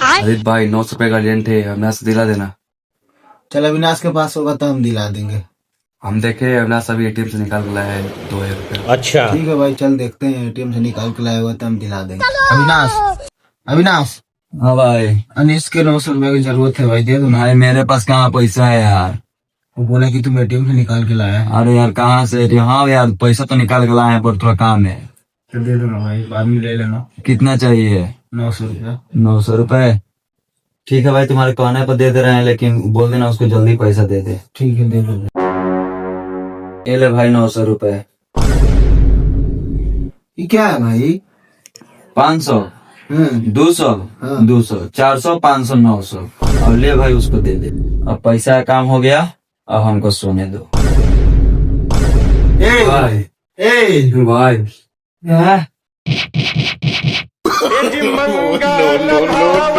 अरे भाई 900 रुपए का अर्जेंट है, अविनाश दिला देना। चल अविनाश के पास होगा तो हम दिला देंगे। हम देखे अविनाश अभी एटीएम से निकाल के लाया है 2000 रुपये। अच्छा ठीक है भाई, चल देखते हैं, एटीएम से निकाल के लाया हुआ तो हम दिला देंगे। अविनाश, अविनाश, हाँ भाई। अनिश के 900 रुपए की जरूरत है भाई, दे दो ना। भाई मेरे पास कहाँ पैसा है यार। वो बोला कि तुम एटीएम से निकाल के लाया है। अरे यार कहाँ से, हाँ यार पैसा तो निकाल के लाए हैं पर थोड़ा काम है। तो दे दो ना भाई, बाद में ले लेना। कितना चाहिए? 900 रुपया। 900 रुपए? ठीक है भाई, तुम्हारे कहने पर दे दे रहे हैं, लेकिन बोल देना उसको जल्दी पैसा दे दे। ठीक है, दे दो। ये ले भाई 900 रुपए। ये क्या है भाई? 500, 200, हाँ। 200, 400, 500, 900। और ले भाई उसको दे दे। अब पैसा का काम हो गया, अब हमको सोने दो। ए भाई, ए भाई हाँ? मंगल